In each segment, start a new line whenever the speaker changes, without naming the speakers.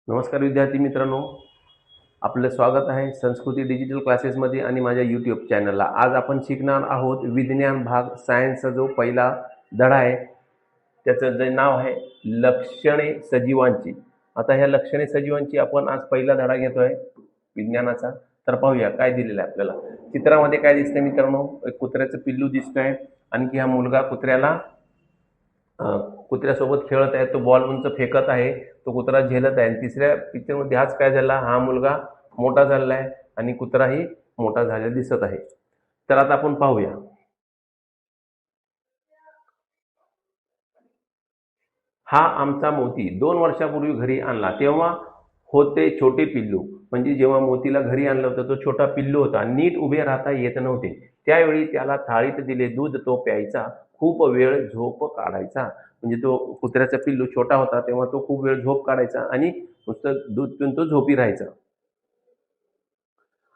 नमस्कार विद्यार्थी मित्रांनो, आपलं स्वागत आहे संस्कृती डिजिटल क्लासेसमध्ये आणि माझ्या यूट्यूब चॅनलला. आज आपण शिकणार आहोत विज्ञान भाग सायन्सचा जो पहिला धडा आहे, त्याचं जे नाव आहे लक्षणे सजीवांची. आता ह्या लक्षणे सजीवांची आपण आज पहिला धडा घेतोय विज्ञानाचा. तर पाहूया काय दिलेलं आहे आपल्याला. चित्रामध्ये काय दिसतंय मित्रांनो, एक कुत्र्याचं पिल्लू दिसतंय. आणखी हा मुलगा कुत्र्यासोबत खेळत आहे. तो बॉल उंच फेकत आहे, तो कुत्रा झेलत आहे. आणि तिसऱ्या पिक्चरमध्ये हाच काय झाला, हा मुलगा मोठा झालेला आहे आणि कुत्राही मोठा झालेला दिसत आहे. तर आता आपण पाहूया. हा आमचा मोती 2 वर्षापूर्वी घरी आणला, तेव्हा होते छोटे पिल्लू. म्हणजे जेव्हा मोतीला घरी आणलं होतं तो छोटा पिल्लू होता, नीट उभे राहता येत नव्हते. त्यावेळी त्याला थाळीत दिले दूध, तो प्यायचा, खूप वेळ झोप काढायचा. म्हणजे तो कुत्र्याचा पिल्लू छोटा होता तेव्हा तो खूप वेळ झोप काढायचा आणि नुसतं दूध पिऊन तो झोपी राहायचा.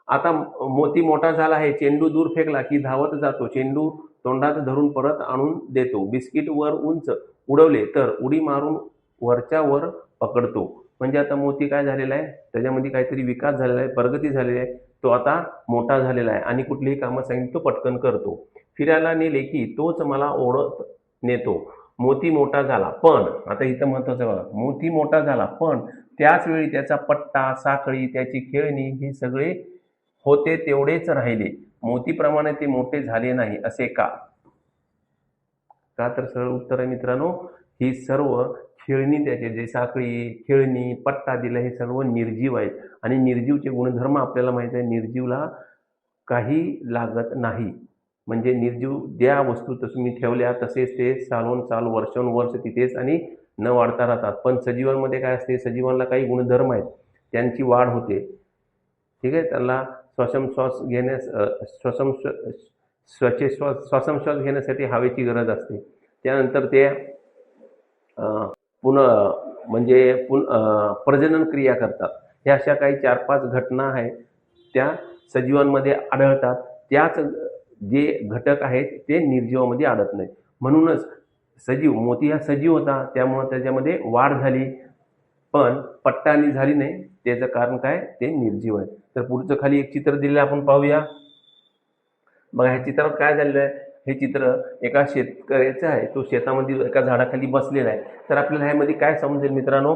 आता मोती मोठा झाला आहे, चेंडू दूर फेकला की धावत जातो, चेंडू तोंडात धरून परत आणून देतो. बिस्किट वर उंच उडवले तर उडी मारून वरच्या वर पकडतो. म्हणजे आता मोती काय झालेला आहे, त्याच्यामध्ये काहीतरी विकास झालेला आहे, प्रगती झालेली आहे. तो आता मोठा झालेला आहे आणि कुठलीही कामं सांगितली तो पटकन करतो. फिरायला नेले की तोच मला ओढत नेतो. मोती मोठा झाला पण, आता इथं महत्वाचं बघा, मोती मोठा झाला पण त्याच वेळी त्याचा पट्टा, साखळी, त्याची खेळणी हे सगळे होते तेवढेच राहिले. मोतीप्रमाणे ते मोठे झाले नाही, असे का? का तर सरळ उत्तर आहे मित्रांनो, ही सर्व खेळणी, त्याचे जे साखळी, खेळणी, पट्टा दिला, हे सर्व निर्जीव आहेत. आणि निर्जीवचे गुणधर्म आपल्याला माहिती आहे, निर्जीवला काही लागत नाही. म्हणजे निर्जीव ज्या वस्तू तुम्ही ठेवल्या तसेच ते चालून वर्षानुवर्ष तिथेच आणि न वाढता राहतात. पण सजीवांमध्ये काय असते, सजीवांना काही गुणधर्म आहेत, त्यांची वाढ होते. ठीक आहे, त्याला श्वासोच्छ्वास घेण्यास श्वासोच्छ्वास घेण्यासाठी हवेची गरज असते. त्यानंतर ते प्रजनन क्रिया करतात. ह्या अशा काही 4-5 घटना आहेत त्या सजीवांमध्ये आढळतात. त्याच जे घटक आहेत ते निर्जीवामध्ये आढळत नाहीत. म्हणूनच सजीव, मोती हा सजीव होता त्यामुळे त्याच्यामध्ये वाढ झाली पण पट्टानी झाली नाही. त्याचं कारण काय, ते निर्जीव आहे. तर पुढचं खाली एक चित्र दिलेलं आपण पाहूया. बघा ह्या चित्रात काय झालेलं आहे, हे चित्र एका शेतकऱ्याचं आहे. तो शेतामध्ये एका झाडाखाली बसलेला आहे. तर आपल्याला ह्यामध्ये काय समजेल मित्रांनो,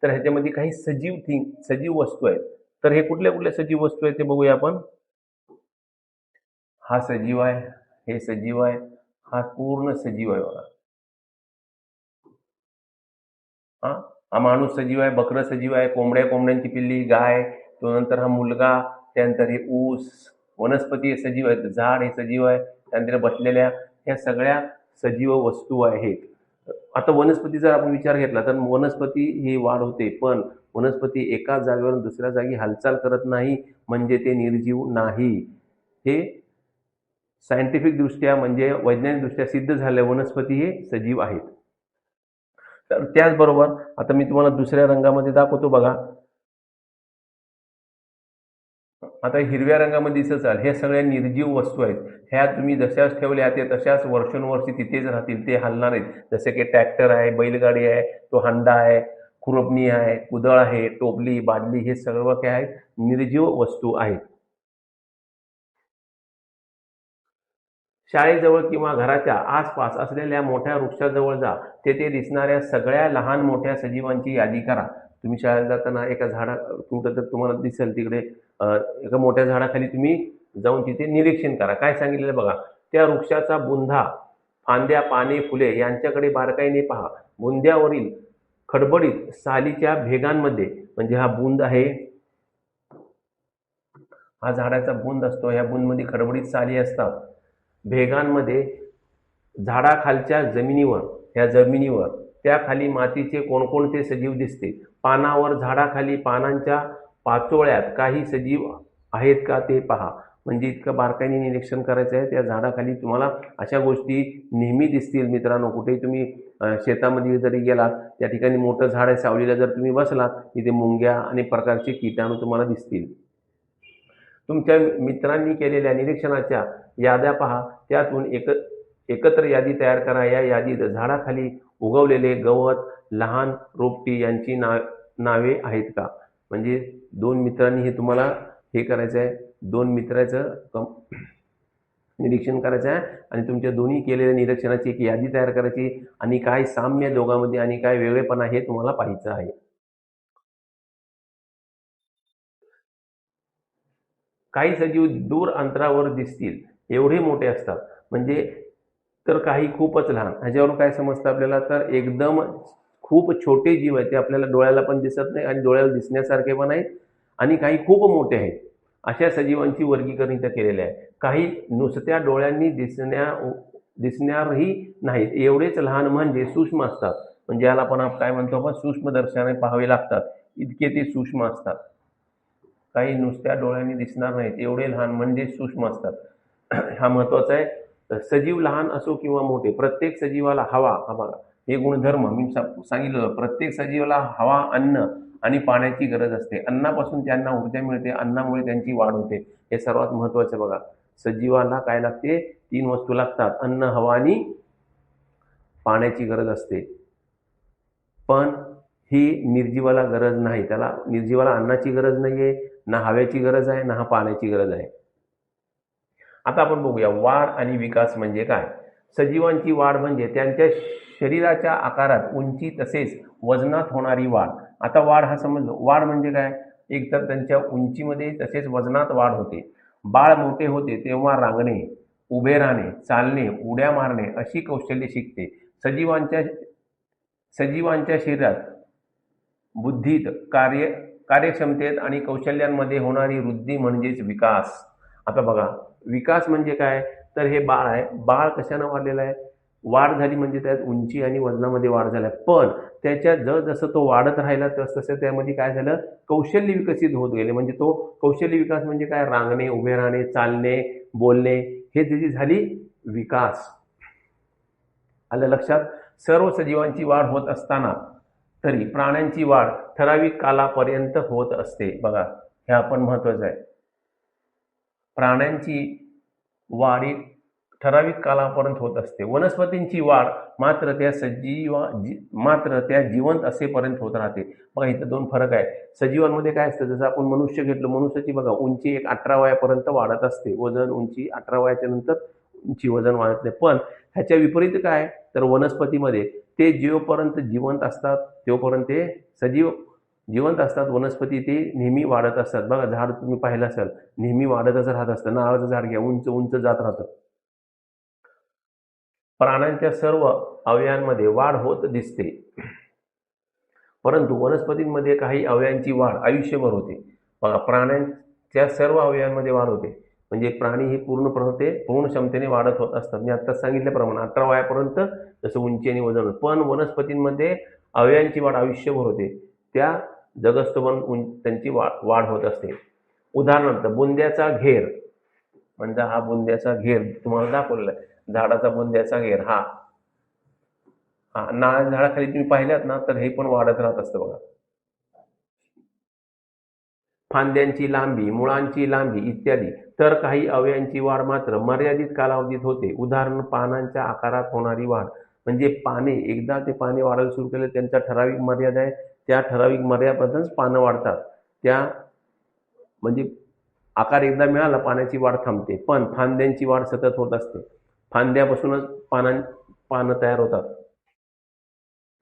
तर ह्याच्यामध्ये काही सजीव वस्तू आहेत. तर हे कुठल्या कुठल्या सजीव वस्तू आहेत ते बघूया आपण. हा सजीव आहे, हे सजीव आहे, हा पूर्ण सजीव आहे बघा. हा माणूस सजीव आहे, बकरं सजीव आहे, कोंबड्यांची पिल्ली, गाय, तो नंतर हा मुलगा, त्यानंतर हे ऊस, वनस्पती हे सजीव आहेत, झाड हे सजीव आहे, त्यानंतर बसलेल्या ह्या सगळ्या सजीव वस्तू आहेत. आता वनस्पती जर आपण विचार घेतला तर वनस्पती ही वाढ होते पण वनस्पती एकाच जागेवरून दुसऱ्या जागी हालचाल करत नाही, म्हणजे ते निर्जीव नाही. हे सायंटिफिक दृष्ट्या म्हणजे वैज्ञानिक दृष्ट्या सिद्ध झाले, वनस्पती हे सजीव आहेत. तर त्याचबरोबर आता मी तुम्हाला दुसऱ्या रंगामध्ये दाखवतो बघा. आता हिरव्या रंगामध्ये दिसत आहे, हे सगळ्या निर्जीव वस्तू आहेत. ह्या तुम्ही जशाच ठेवल्या ते तशाच वर्षानुवर्षी तिथेच राहतील, ते हलणार नाहीत. जसे की ट्रॅक्टर आहे, बैलगाडी आहे, तो हंडा आहे, खुरपणी आहे, कुदळ आहे, टोपली, बादली, हे सर्व काय आहेत, निर्जीव वस्तू आहेत. शाळेजवळ किंवा घराच्या आसपास असलेल्या मोठ्या वृक्षाजवळ जा. तेथे दिसणाऱ्या सगळ्या लहान मोठ्या सजीवांची यादी करा. तुम्ही शाळेत जाताना एका तुम्हाला दिसेल तिकडे एका मोठ्या झाडाखाली तुम्ही जाऊन तिथे निरीक्षण करा. काय सांगितलेलं बघा, त्या वृक्षाचा बुंधा, फांद्या, पाने, फुले यांच्याकडे बारकाईने पहा. बुंध्यावरील खडबडीत सालीच्या भेगांमध्ये, म्हणजे हा बुंद आहे, हा झाडाचा बुंद असतो, ह्या बुंदमध्ये खडबडीत साली असतात. भेगांमध्ये झाडाखालच्या जमिनीवर, ह्या जमिनीवर त्याखाली मातीचे कोणकोणते सजीव दिसते. पानावर, झाडाखाली पानांच्या पाचोळ्यात काही सजीव आहेत का ते पहा. म्हणजे इतकं बारकाईने निरीक्षण करायचं आहे. त्या झाडाखाली तुम्हाला अशा गोष्टी नेहमी दिसतील मित्रांनो. कुठेही तुम्ही शेतामध्ये जरी गेलात, त्या ठिकाणी मोठं झाड आहे, सावलीला जर तुम्ही बसलात, तिथे मुंग्या आणि प्रकारचे कीटाणू तुम्हाला दिसतील. तुमच्या मित्रांनी केलेल्या निरीक्षणाच्या याद्या पहा, त्यातून एकत्र यादी तयार करा. या यादीत झाडाखाली उगवलेले गवत, लहान रोपटी यांची नावे आहेत का? म्हणजे दोन मित्रांनी हे तुम्हाला हे करायचं आहे, दोन मित्राचं निरीक्षण करायचं आहे आणि तुमच्या दोन्ही केलेल्या निरीक्षणाची एक यादी तयार करायची आणि काय साम्य दोघांमध्ये आणि काय वेगळेपणा हे तुम्हाला पाहायचं आहे. काही सजीव दूर अंतरावर दिसतील एवढे मोठे असतात, म्हणजे तर काही खूपच लहान. ह्याच्यावरून काय समजतं आपल्याला, तर एकदम खूप छोटे जीव आहेत ते आपल्याला डोळ्याला पण दिसत नाही आणि डोळ्याला दिसण्यासारखे पण आहेत आणि काही खूप मोठे आहेत. अशा सजीवांची वर्गीकरण इथं केलेले आहे. काही नुसत्या डोळ्यांनी दिसणारही नाहीत एवढेच लहान म्हणजे सूक्ष्म असतात. म्हणजे याला पण काय म्हणतो आपण, सूक्ष्मदर्शनाने पाहावे लागतात, इतके ते सूक्ष्म असतात. काही नुसत्या डोळ्यांनी दिसणार नाहीत एवढे लहान म्हणजे सूक्ष्म असतात. हा महत्वाचा आहे. तर सजीव लहान असो किंवा मोठे, प्रत्येक सजीवाला हवा, हा बघा हे गुणधर्म मी सांगितलं, प्रत्येक सजीवाला हवा, अन्न आणि पाण्याची गरज असते. अन्नापासून त्यांना ऊर्जा मिळते, अन्नामुळे त्यांची वाढ होते. हे सर्वात महत्वाचं बघा. सजीवाला काय लागते? 3 वस्तू लागतात, अन्न, हवा आणि पाण्याची गरज असते. पण ही निर्जीवाला गरज नाही. त्याला निर्जीवाला अन्नाची गरज नाहीये, ना हव्याची गरज आहे, ना पाण्याची गरज आहे. आता आपण बघूया वाढ आणि विकास म्हणजे काय. सजीवांची वाढ म्हणजे त्यांच्या शरीराच्या आकारात, उंची तसेच वजनात होणारी वाढ. आता वाढ हा समजलो. वाढ म्हणजे काय? एक तर त्यांच्या उंचीमध्ये तसेच वजनात वाढ होते. बाळ मोठे होते तेव्हा रांगणे, उभे राहणे, चालणे, उड्या मारणे अशी कौशल्ये शिकते. सजीवांच्या सजीवांच्या शरीरात, बुद्धीत, कार्यक्षमतेत आणि कौशल्यांमध्ये होणारी वृद्धी म्हणजेच विकास. आता बघा, विकास म्हणजे काय? तर हे बाळ आहे. बाळ कशानं वाढलेलं आहे? वाढ झाली म्हणजे त्यात उंची आणि वजनामध्ये वाढ झाली. पण त्याच्या जसं तो वाढत राहिला तसं त्यामध्ये काय झालं? कौशल्य विकसित होत गेले. म्हणजे तो कौशल्य विकास म्हणजे काय? रांगणे, उभे राहणे, चालणे, बोलणे, हे त्याची झाली विकास. आलं लक्षात? सर्व सजीवांची वाढ होत असताना तरी प्राण्यांची वाढ ठराविक कालापर्यंत होत असते. बघा, हे आपण महत्वाचं आहे. प्राण्यांची वाढ एक ठराविक कालापर्यंत होत असते. वनस्पतींची वाढ मात्र त्या जिवंत असेपर्यंत होत राहते. बघा, इथं दोन फरक आहे. सजीवांमध्ये काय असतं, जसं आपण मनुष्य घेतलं, मनुष्याची बघा उंची एक 18 वयापर्यंत वाढत असते. वजन, उंची 18 वयाच्या नंतर उंची, वजन वाढत नाही. पण ह्याच्या विपरीत काय, तर वनस्पतीमध्ये ते जोपर्यंत जिवंत असतात तोपर्यंत ते सजीव जिवंत असतात. वनस्पती ते नेहमी वाढत असतात. बघा, झाड तुम्ही पाहिलं असेल, नेहमी वाढतच राहत असतं. नारळाचं झाड घ्या, उंच उंच जात राहतं. प्राण्यांच्या सर्व अवयवांमध्ये वाढ होत दिसते, परंतु वनस्पतींमध्ये काही अवयवांची वाढ आयुष्यभर होते. बघा, प्राण्यांच्या सर्व अवयवांमध्ये वाढ होते, म्हणजे प्राणी ही पूर्ण क्षमतेने वाढत होत असतात. मी आत्ताच सांगितल्याप्रमाणे 18 वयापर्यंत जसं उंची आणि वजन. पण वनस्पतींमध्ये अवयवांची वाढ आयुष्यभर होते. त्या जगस्तोवर त्यांची वाढ होत असते. उदाहरणार्थ बुंद्याचा घेर, म्हणजे हा बुंद्याचा घेर तुम्हाला दाखवलेला आहे. झाडाचा बुंद्याचा घेर हा नारळ झाडाखाली तुम्ही पाहिल्यात ना, तर हे पण वाढत राहत असतं बघा. फांद्यांची लांबी, मुळांची लांबी इत्यादी. तर काही अवयवांची वाढ मात्र मर्यादित कालावधीत होते. उदाहरण पानांच्या आकारात होणारी वाढ, म्हणजे पाने, एकदा ते पाने वाढायला सुरू केले, त्यांचा ठराविक मर्यादा आहे, त्या ठराविक मर्यादेपर्यंतच पानं वाढतात. त्या म्हणजे आकार एकदा मिळाला, पाण्याची वाढ थांबते. पण फांद्यांची वाढ सतत होत असते. फांद्यापासूनच पानं तयार होतात.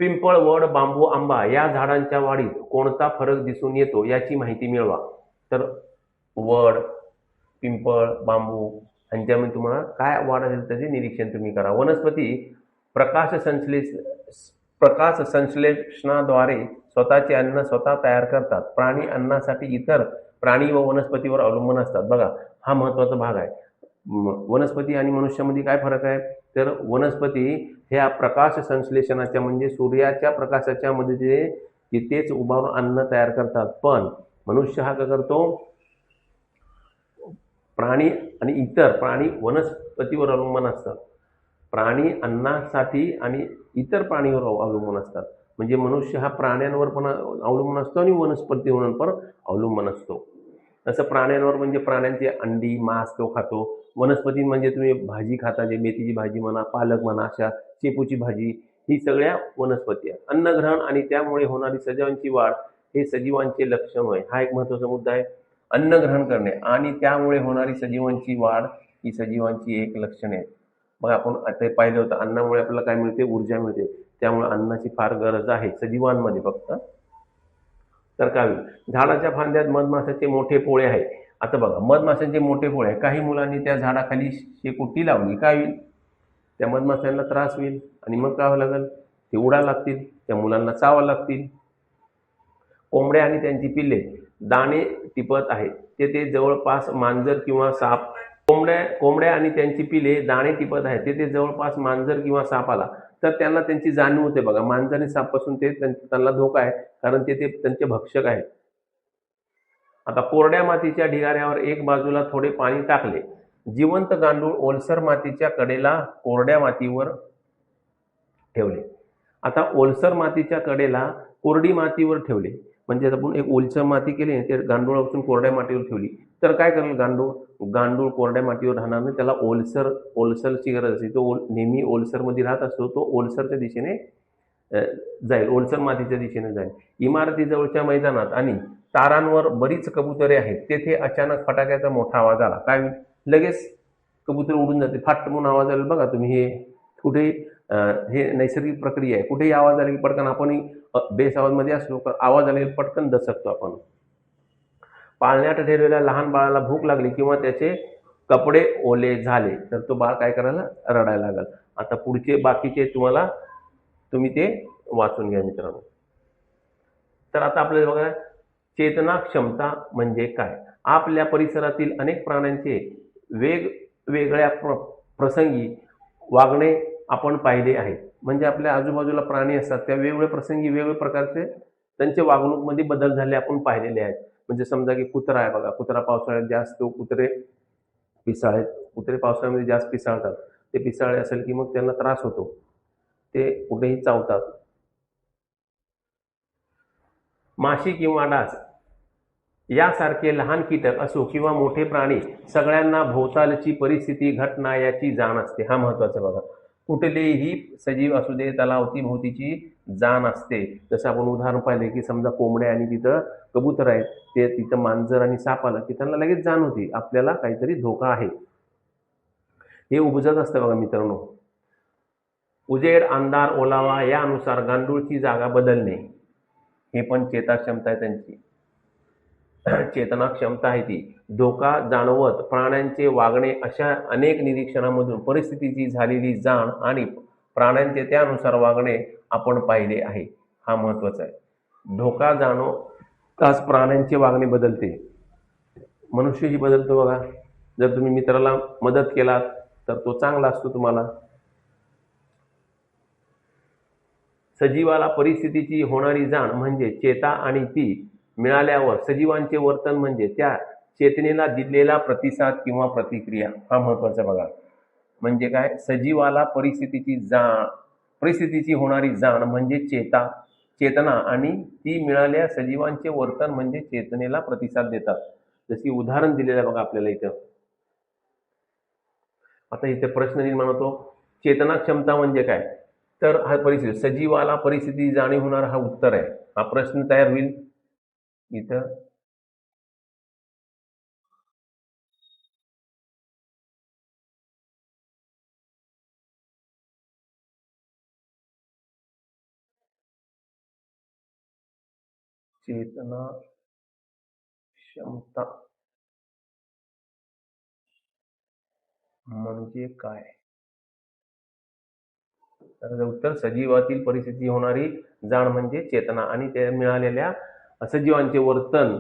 पिंपळ, वड, बांबू, आंबा या झाडांच्या वाढीत कोणता फरक दिसून येतो याची माहिती मिळवा. तर वड, पिंपळ, बांबू यांच्यामध्ये तुम्हाला काय वाढ असेल त्याचे निरीक्षण तुम्ही करा. वनस्पती प्रकाश संश्लेषणाद्वारे स्वतःचे अन्न स्वतः तयार करतात. प्राणी अन्नासाठी इतर प्राणी व वनस्पतीवर अवलंबून असतात. बघा, हा महत्वाचा भाग आहे. वनस्पती आणि मनुष्यामध्ये काय फरक आहे, तर वनस्पती ह्या प्रकाश संश्लेषणाच्या म्हणजे सूर्याच्या प्रकाशाच्या मदतीने तिथेच उभारून अन्न तयार करतात. पण मनुष्य हा काय करतो, प्राणी आणि इतर प्राणी वनस्पतीवर अवलंबून असतात. प्राणी अन्नासाठी आणि इतर प्राणीवर अवलंबून असतात. म्हणजे मनुष्य हा प्राण्यांवर पण अवलंबून असतो आणि वनस्पतीवर पण अवलंबून असतो. तसं प्राण्यांवर म्हणजे प्राण्यांची अंडी, मांस तो खातो. वनस्पती म्हणजे तुम्ही भाजी खाता, जे मेथीची भाजी म्हणा, पालक म्हणा, अशा शेपूची भाजी, ही सगळ्या वनस्पती आहेत. अन्नग्रहण आणि त्यामुळे होणारी सजीवांची वाढ हे सजीवांचे लक्षण होय. हा एक महत्त्वाचा मुद्दा आहे. अन्न ग्रहण करणे आणि त्यामुळे होणारी सजीवांची वाढ ही सजीवांची एक लक्षणे आहेत. मग आपण आता पाहिलं होतं, अन्नामुळे आपल्याला काय मिळते? ऊर्जा मिळते. त्यामुळे अन्नाची फार गरज आहे सजीवांमध्ये फक्त. तर काय होईल? झाडाच्या फांद्यात मधमाशाचे मोठे पोळे आहे. आता बघा, मधमाशांचे मोठे पोळे आहे. काही मुलांनी त्या झाडाखाली शेकोटी लावली, काय होईल? त्या मधमाशांना त्रास होईल आणि मग काय व्हावं लागेल? ते उडायला लागतील, त्या मुलांना चावायला लागतील. कोंबड्या आणि त्यांची पिल्ले दाणे टिपत आहेत. ते जवळपास मांजर किंवा साप कोंबड्या आणि त्यांची पिले दाणे टिपत आहेत. ते जवळपास मांजर किंवा साप आला तर त्यांना त्यांची जाणीव होते. बघा, मांजर आणि सापापासून त्यांना धोका आहे, कारण ते त्यांचे भक्षक आहेत. आता कोरड्या मातीच्या ढिगाऱ्यावर एक बाजूला थोडे पाणी टाकले. जिवंत गांडूळ ओलसर मातीच्या कडेला कोरड्या मातीवर ठेवले. आता ओलसर मातीच्या कडेला कोरडी मातीवर ठेवले, म्हणजे आपण एक ओलसर माती केली, ते गांडूळापासून कोरड्या मातीवर ठेवली तर काय करेल? गांडूळ कोरड्या मातीवर राहणार नाही. त्याला ओलसरची गरज असते. तो नेहमी ओलसरमध्ये राहत असतो. तो ओलसरच्या दिशेने जाईल, ओलसर मातीच्या दिशेने जाईल. इमारतीजवळच्या मैदानात आणि तारांवर बरीच कबुतरे आहेत. तेथे अचानक फटाक्याचा मोठा आवाज आला. काय? लगेच कबूतर उडून जाते. फाट म्हणून आवाज आला. बघा तुम्ही, हे कुठे हे नैसर्गिक प्रक्रिया आहे. कुठेही आवाज आला की पटकन आपण बेस आवाजमध्ये असलो तर आवाज आला की पटकन दचकतो आपण. पाळण्यात ठेवलेल्या लहान बाळाला भूक लागली किंवा त्याचे कपडे ओले झाले तर तो बाळ काय करायला? रडायला लागल. आता पुढचे बाकीचे तुम्ही ते वाचून घ्या मित्रांनो. तर आता आपल्याला बघा, चेतना क्षमता म्हणजे काय? आपल्या परिसरातील अनेक प्राण्यांचे वेगवेगळ्या प्रसंगी वागणे आपण पाहिले आहे. म्हणजे आपल्या आजूबाजूला प्राणी असतात, त्या वेगवेगळ्या प्रसंगी वेगवेगळ्या प्रकारचे त्यांच्या वागणूकमध्ये बदल झाले आपण पाहिलेले आहेत. म्हणजे समजा की कुत्रा आहे, बघा, कुत्रा पावसाळ्यात जास्त कुत्रे पावसाळ्यामध्ये जास्त पिसाळतात. ते पिसाळे असेल की मग त्यांना त्रास होतो, ते कुठेही चावतात. माशी किंवा डास यासारखे लहान कीटक असो किंवा मोठे प्राणी, सगळ्यांना भोवतालची परिस्थिती, घटना याची जाण असते. हा महत्वाचा बघा. कुठलेही सजीव असू दे, त्याला अवतीभोवतीची जाण असते. जसं आपण उदाहरण पाहिले की समजा कोंबड्या आणि तिथं कबूतर आहेत, ते तिथं मांजर आणि साप आला की त्यांना लगेच जाण होती, आपल्याला काहीतरी धोका आहे. हे उपजत असतं बघा मित्रांनो. उजेड, अंधार, ओलावा यानुसार गांडूळची जागा बदलणे, हे पण चेता क्षमता आहे त्यांची. चेतना क्षमता आहे ती. धोका जाणवत प्राण्यांचे वागणे, अशा अनेक निरीक्षणामधून परिस्थितीची झालेली जाण आणि प्राण्यांचे त्यानुसार वागणे आपण पाहिले आहे. हा महत्वाचा आहे. धोका जाणवताच प्राण्यांचे वागणे बदलते, मनुष्यही बदलतो बघा. जर तुम्ही मित्राला मदत केलात तर तो चांगला असतो तुम्हाला. सजीवाला परिस्थितीची होणारी जाण म्हणजे चेता आणि ती मिळाल्यावर सजीवांचे वर्तन म्हणजे त्या चेतनेला दिलेला प्रतिसाद किंवा प्रतिक्रिया. हा महत्वाचा बघा. म्हणजे काय? सजीवाला परिस्थितीची होणारी जाण म्हणजे चेतना आणि ती मिळाल्या सजीवांचे वर्तन म्हणजे चेतनेला प्रतिसाद देतात. जशी उदाहरण दिलेलं बघा आपल्याला इथं. आता इथे प्रश्न निर्माण होतो, चेतना क्षमता म्हणजे काय? तर हा परिस्थिती, सजीवाला परिस्थिती जाणीव होणार, हा उत्तर आहे. हा प्रश्न तयार होईल इथं. चेतना क्षमता म्हणजे काय? तर उत्तर, सजीवातील परिस्थिती होणारी जाण म्हणजे चेतना आणि त्या मिळालेल्या सजीवांचे वर्तन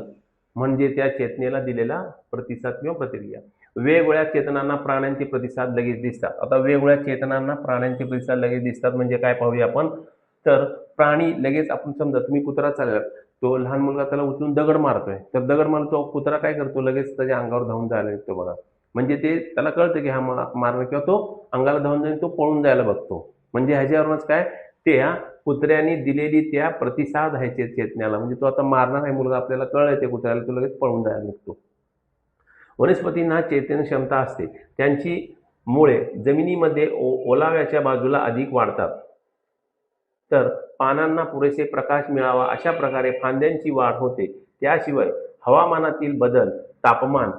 म्हणजे त्या चेतनेला दिलेला प्रतिसाद किंवा प्रतिक्रिया. वेगवेगळ्या चेतनांना प्राण्यांचे प्रतिसाद लगेच दिसतात. आता वेगवेगळ्या चेतनांना प्राण्यांचे प्रतिसाद लगेच दिसतात म्हणजे काय पाहूया आपण. तर प्राणी लगेच, आपण समजा तुम्ही कुत्रा चालला, तो लहान मुलगा त्याला उचलून दगड मारतोय, तर दगड मारतो, कुत्रा काय करतो? लगेच त्याच्या अंगावर धावून जायला निघतो बघा. म्हणजे ते त्याला कळतं की हा मारणं, किंवा तो अंगाला धावून जाईल, तो पळून जायला बघतो. म्हणजे ह्याच्यावरूनच काय, त्या कुत्र्याने दिलेली त्या प्रतिसाद आहे चेतण्याला. म्हणजे तो आता मारणार आहे मुलगा, आपल्याला कळलंय ते कुत्र्याला, तो लगेच पळून जायला निघतो. वनस्पतींना चेतन क्षमता असते. त्यांची मुळे जमिनीमध्ये ओलाव्याच्या बाजूला अधिक वाढतात, तर पानांना पुरेसे प्रकाश मिळावा अशा प्रकारे फांद्यांची वाढ होते. त्याशिवाय हवामानातील बदल, तापमान,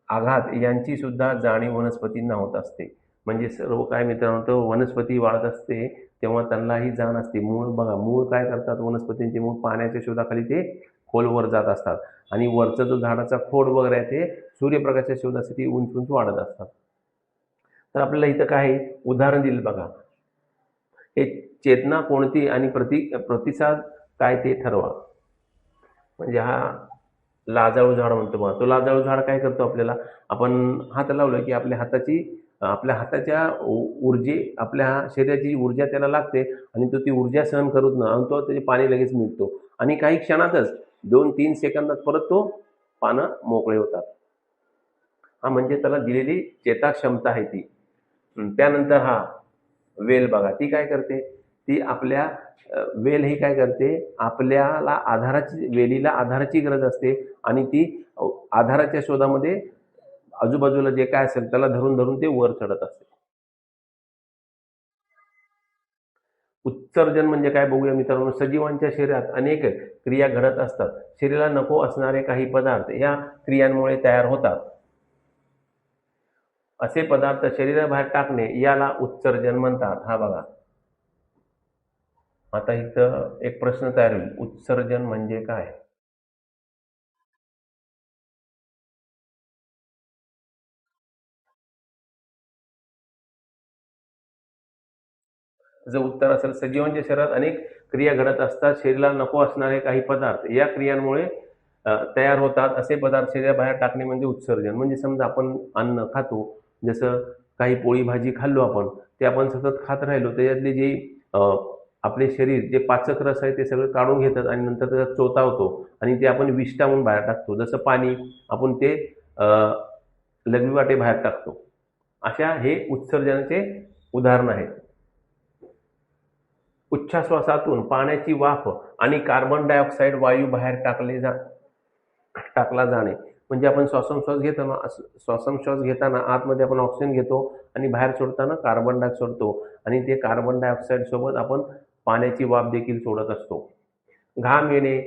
आघात यांची सुद्धा जाणीव वनस्पतींना होत असते. म्हणजे सर्व काय मित्रांनो, तर वनस्पती वाढत असते तेव्हा त्यांनाही जाण असते. मूळ बघा, मूळ काय करतात, वनस्पतींचे मूळ पाण्याच्या शोधाखाली ते खोलवर जात असतात आणि वरचा जो झाडाचा खोड वगैरे आहे ते सूर्यप्रकाशाच्या शोधासाठी उंच उंच वाढत असतात. तर आपल्याला इथं काय उदाहरण दिलं बघा, हे चेतना कोणती आणि प्रतिसाद काय ते ठरवा. म्हणजे हा लाजाळू झाड म्हणतो बघा, तो लाजाळू झाड काय करतो, आपल्याला आपण हात लावलं की आपल्या हाताच्या आपल्या शरीराची ऊर्जा त्याला लागते आणि तो ती ऊर्जा सहन करत ना आणि तो त्याचे पाणी लगेच निघतो आणि काही क्षणातच 2-3 सेकंदात परत तो पानं मोकळे होतात. हा म्हणजे त्याला दिलेली चेता क्षमता आहे ती. त्यानंतर हा वेल बघा, ती काय करते, ती वेल ही काय करते, वेलीला आधाराची गरज असते आणि ती आधाराच्या शोधामध्ये आजूबाजूला जे काय असेल त्याला धरून धरून ते वर चढत असते. उत्सर्जन म्हणजे काय बघूया मित्रांनो. सजीवांच्या शरीरात अनेक क्रिया घडत असतात. शरीराला नको असणारे काही पदार्थ या क्रियांमुळे तयार होतात. असे पदार्थ शरीराबाहेर टाकणे याला उत्सर्जन म्हणतात. हा बघा, आता इथं एक प्रश्न तयार होईल, उत्सर्जन म्हणजे काय. जर उत्तर असेल, सजीवांच्या शरीरात अनेक क्रिया घडत असतात. शरीराला नको असणारे काही पदार्थ या क्रियांमुळे तयार होतात. असे पदार्थ शरीराबाहेर टाकणे म्हणजे उत्सर्जन. म्हणजे समजा आपण अन्न खातो, जसं काही पोळी भाजी खाल्लो आपण, ते आपण सतत खात राहिलो, त्याच्यातले जे आपले शरीर जे पाचक रस आहे ते सगळं काढून घेतात आणि नंतर त्याचा चोथा आणि ते आपण विष्ठा म्हणून बाहेर टाकतो. जसं पाणी आपण ते लघवीवाटे बाहेर टाकतो. अशा हे उत्सर्जनाचे उदाहरण आहेत. उच्छ्वासातून पाण्याची वाफ आणि कार्बन डायऑक्साईड वायू बाहेर टाकला जाणे. म्हणजे आपण श्वासोच्छ्वास घेताना आतमध्ये आपण ऑक्सिजन घेतो आणि बाहेर सोडताना कार्बन डायऑक्साईड सोडतो आणि ते कार्बन डायऑक्साईड सोबत आपण पाण्याची वाफ देखील सोडत असतो. घाम येणे,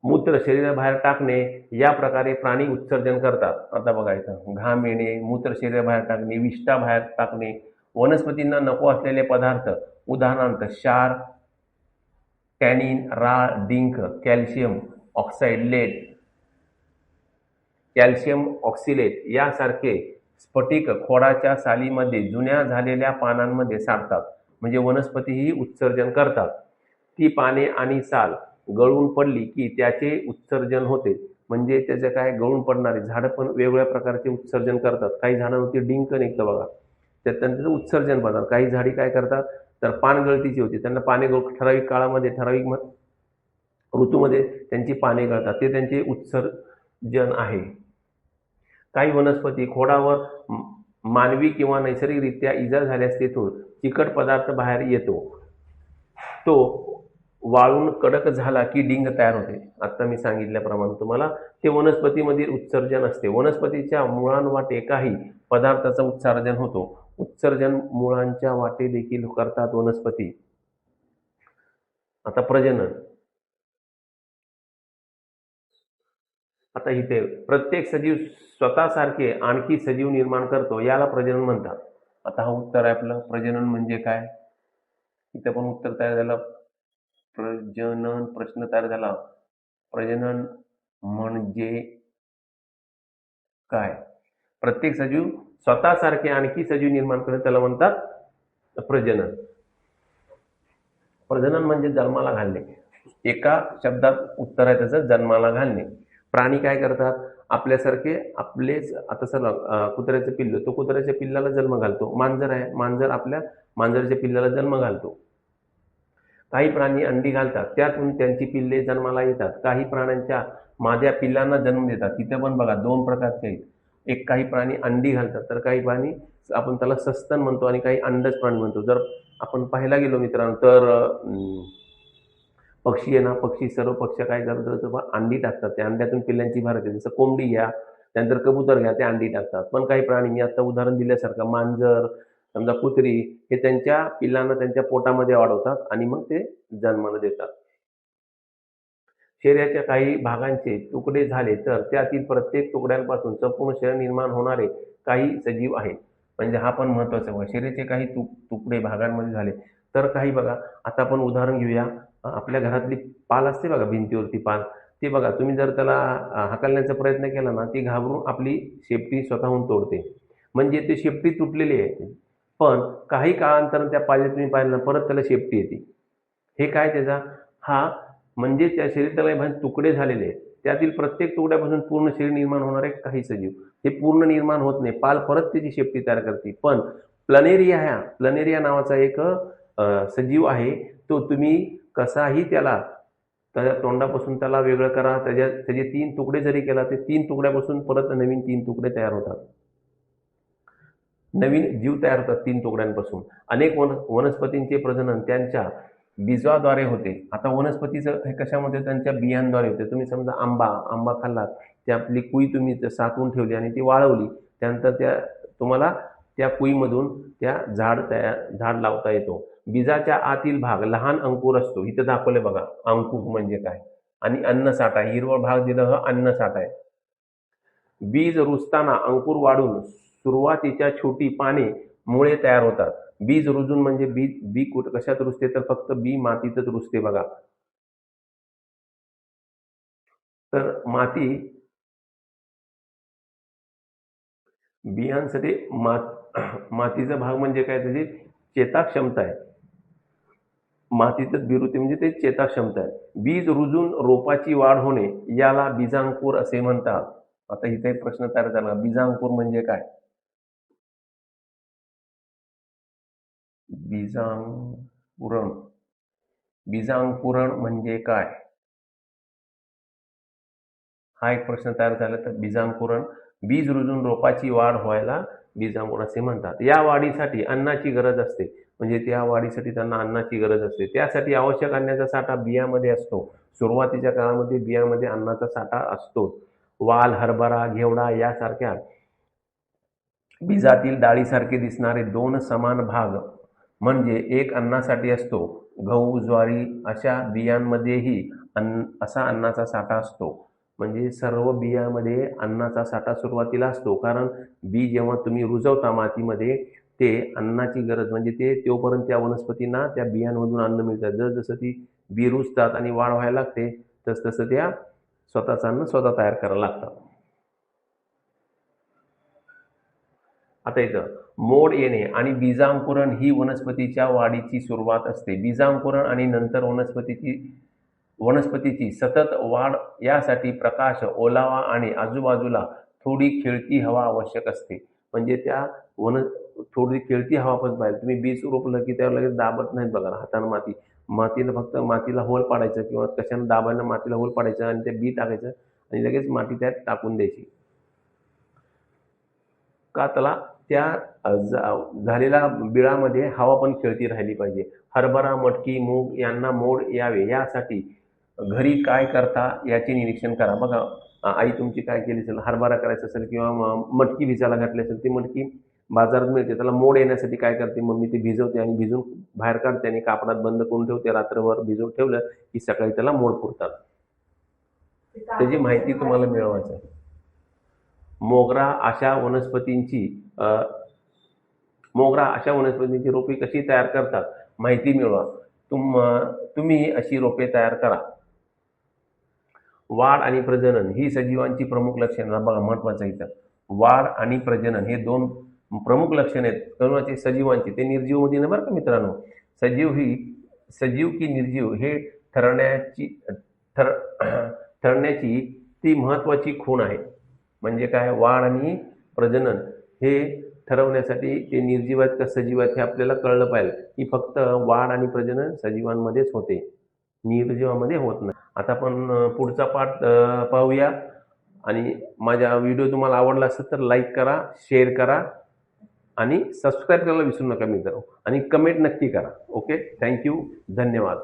मूत्र शरीराबाहेर टाकणे या प्रकारे प्राणी उत्सर्जन करतात. आता बघा इथं, घाम येणे, मूत्र शरीराबाहेर टाकणे, विष्ठा बाहेर टाकणे, वनस्पतींना नको असलेले पदार्थ, उदाहरणार्थ क्षार, टॅनिन, राळ, डिंक, कॅल्शियम ऑक्सिलेट यासारखे स्फटिक खोडाच्या सालीमध्ये जुन्या झालेल्या पानांमध्ये साठतात. म्हणजे वनस्पती ही उत्सर्जन करतात. ती पाने आणि साल गळून पडली की त्याचे उत्सर्जन होते. म्हणजे त्याचे काय, गळून पडणारे झाडं पण वेगवेगळ्या प्रकारचे उत्सर्जन करतात. काही झाडांवरती डिंक निघतं बघा, त्यात त्यांचं उत्सर्जन पडतात. काही झाडी काय करतात, तर पान गळतीची होती, त्यांना पाने ठराविक काळामध्ये ठराविक ऋतूमध्ये त्यांची पाने गळतात, ते त्यांचे उत्सर्जन आहे. काही वनस्पती खोडावर मानवी किंवा नैसर्गिकरित्या इजा झाल्यास तेथून चिकट पदार्थ बाहेर येतो. तो वाळून कडक झाला की डिंग तयार होते. आता मी सांगितल्याप्रमाणे तुम्हाला ते वनस्पतीमधील उत्सर्जन असते. वनस्पतीच्या मुळांवाटे काही पदार्थाचं उत्सर्जन होतो. उत्सर्जन मुळांच्या वाटे देखील करतात वनस्पती. आता प्रजनन. आता इथे प्रत्येक सजीव स्वतःसारखे आणखी सजीव निर्माण करतो, याला प्रजनन म्हणतात. आता हा उत्तर आहे आपलं, प्रजनन म्हणजे काय. इथे पण उत्तर तयार झालं, प्रजनन प्रश्न तयार झाला. प्रजनन म्हणजे काय. प्रत्येक सजीव स्वतःसारखे आणखी सजीव निर्माण करतो, त्याला म्हणतात प्रजनन. प्रजनन म्हणजे जन्माला घालणे. एका शब्दात उत्तर आहे त्याचं, जन्माला घालणे. प्राणी काय करतात, आपलेच आता सर कुत्र्याचं पिल्लू, तो कुत्र्याच्या पिल्लाला जन्म घालतो. मांजर आहे, मांजर आपल्या मांजरच्या पिल्लाला जन्म घालतो. काही प्राणी अंडी घालतात, त्यातून त्यांची पिल्ले जन्माला येतात. काही प्राण्यांच्या माद्या पिल्लांना जन्म देतात. तिथे पण बघा दोन प्रकारचे आहेत. एक काही प्राणी अंडी घालतात, तर काही प्राणी आपण त्याला सस्तन म्हणतो आणि काही अंडज प्राणी म्हणतो. जर आपण पाहायला गेलो मित्रांनो, तर पक्षी आहे ना, सर्व पक्षी काय करतात, अंडी टाकतात. त्या अंड्यातून पिल्लांची भर येते. जसं कोंबडी घ्या, त्यानंतर कबूतर घ्या, ते अंडी टाकतात. पण काही प्राणी, मी आता उदाहरण दिल्यासारखं मांजर, समजा कुत्री हे त्यांच्या पिल्लांना त्यांच्या पोटामध्ये वाढवतात आणि मग ते जन्माला देतात. शरीराच्या काही भागांचे तुकडे झाले तर त्यातील प्रत्येक तुकड्यांपासून संपूर्ण शरीर निर्माण होणारे काही सजीव आहेत. म्हणजे हा पण महत्वाचा बघा, शरीराचे काही तुकडे भागांमध्ये झाले तर काही बघा. आता आपण उदाहरण घेऊया. आपल्या घरातली पाल असते बघा, भिंतीवरती पाल, ते बघा तुम्ही जर त्याला हाकलण्याचा प्रयत्न केला ना, ती घाबरून आपली शेपटी स्वतःहून तोडते. म्हणजे ते शेपटी तुटलेली आहे, पण काही काळानंतर त्या पाल्यात तुम्ही पाहिलं ना, परत त्याला शेपटी येते. हे काय त्याचा हा म्हणजे त्या शरीराला तुकडे झालेले आहेत, त्यातील प्रत्येक तुकड्यापासून पूर्ण शरीर निर्माण होणारे काही सजीव. हे पूर्ण निर्माण होत नाही, पाल परत त्याची शेपटी तयार करते. पण प्लनेरिया नावाचा एक सजीव आहे, तो तुम्ही कसाही त्याच्या तोंडापासून त्याला वेगळं करा, त्याचे 3 तुकडे जरी केला, ते 3 तुकड्यापासून परत नवीन 3 तुकडे तयार होतात. नवीन जीव तयार होतात 3 तुकड्यांपासून. अनेक वनस्पतींचे प्रजनन त्यांच्या बीजाद्वारे होते. आता वनस्पतीचं हे कशामध्ये, त्यांच्या बियांद्वारे होते. तुम्ही समजा आंबा खाल्लात, ते आपली कुई तुम्ही साठवून ठेवली आणि ती वाळवली, त्यानंतर तुम्हाला त्या कुईमधून झाड लावता येतो. बीजाच्या आतील भाग लहान अंकुर असतो. इथं दाखवले बघा अंकुर म्हणजे काय, आणि अन्नसाठा, हिरवा भाग दिला हा अन्नसाठा आहे. बीज रुजताना अंकुर वाढून सुरुवातीच्या छोटी पाने मुळे तयार होतात. बीज रुजून म्हणजे बी कशात रुजते, तर फक्त बी मातीतच रुजते बघा. तर बियांसाठी मातीचा भाग म्हणजे काय, त्याची चेताक्षमता आहे. मातीतच बिरुते म्हणजे ते चेताक्षमता आहे. बीज रुजून रोपाची वाढ होणे याला बीजांकुर असे म्हणतात. आता इथे एक प्रश्न तयार झाला, बीजांकुर म्हणजे काय? बीजांकुरण म्हणजे काय, हा एक प्रश्न तयार झाला. तर बीजांकुरण, बीज रुजून रोपाची वाढ व्हायला बीजांकुरण असे म्हणतात. या वाढीसाठी अन्नाची गरज असते, म्हणजे त्या वाढीसाठी त्यांना अन्नाची गरज असते. त्यासाठी आवश्यक अन्नाचा साठा बियामध्ये असतो. सुरुवातीच्या काळामध्ये बियामध्ये अन्नाचा साठा असतो. वाल, हरभरा, घेवडा यासारख्या बीजातील डाळीसारखे दिसणारे 2 समान भाग म्हणजे एक अन्नासाठी असतो. गहू, ज्वारी अशा बियांमध्येही असा अन्नाचा साठा असतो. म्हणजे सर्व बियामध्ये अन्नाचा साठा सुरुवातीला असतो, कारण बी जेव्हा तुम्ही रुजवता मातीमध्ये, ते अन्नाची गरज म्हणजे ते तोपर्यंत त्या वनस्पतींना त्या बियांमधून अन्न मिळतात. जसं ती बी रुजतात आणि वाढ व्हायला लागते, तसं त्या स्वतःचं अन्न स्वतः तयार करायला लागतात. आता इथं मोड येणे आणि बीजांकुरण ही वनस्पतीच्या वाढीची सुरुवात असते. बीजांकुरण आणि नंतर वनस्पतीची सतत वाढ यासाठी प्रकाश, ओलावा आणि आजूबाजूला थोडी खेळती हवा आवश्यक असते. म्हणजे त्या थोडी खेळती हवा पण पाहिजे. तुम्ही बीज रोपलं की त्यावर लगेच दाबत नाहीत बघा हातानं मातीला, फक्त मातीला होल पाडायचं किंवा कशानं दाबायला मातीला होल पाडायचं आणि ते बी टाकायचं आणि लगेच माती त्यात टाकून द्यायची. का त्याला त्या झालेल्या बिळामध्ये हवा पण खेळती राहिली पाहिजे. हरभरा, मटकी, मूग यांना मोड यावे यासाठी घरी काय करता याचे निरीक्षण करा. बघा आई तुमची काय केली असेल, हरभरा करायचा असेल किंवा मटकी भिजायला घातली असेल, ती मटकी बाजारात मिळते. त्याला मोड येण्यासाठी काय करते मम्मी, ते भिजवते आणि भिजून बाहेर काढते आणि कापडात बंद करून ठेवते. रात्रभर भिजवून ठेवलं की सकाळी त्याला मोड फुटतात. त्याची माहिती तुम्हाला मिळवायची आहे. मोगरा अशा वनस्पतींची रोपे कशी तयार करतात माहिती मिळवा. तुम्ही अशी रोपे तयार करा. वाढ आणि प्रजनन ही सजीवांची प्रमुख लक्षणे. बघा महत्वाचं इथं वाढ आणि प्रजनन हे 2 प्रमुख लक्षणे आहेत कोणाचे, सजीवांची. ते निर्जीव मध्ये ना बरं का मित्रांनो. सजीव की निर्जीव हे ठरण्याची ती महत्वाची खूण आहे. म्हणजे काय, वाढ आणि प्रजनन हे ठरवण्यासाठी ते निर्जीव आहेत का सजीव आहेत हे आपल्याला कळलं पाहिजे. की फक्त वाढ आणि प्रजनन सजीवांमध्येच होते, निर्जीवामध्ये होत नाही. आता आपण पुढचा पाठ पाहूया. आणि माझा व्हिडिओ तुम्हाला आवडला असेल तर लाईक करा, शेअर करा आणि सबस्क्राईब करायला विसरू नका मित्रांनो, आणि कमेंट नक्की करा. ओके, थँक्यू, धन्यवाद.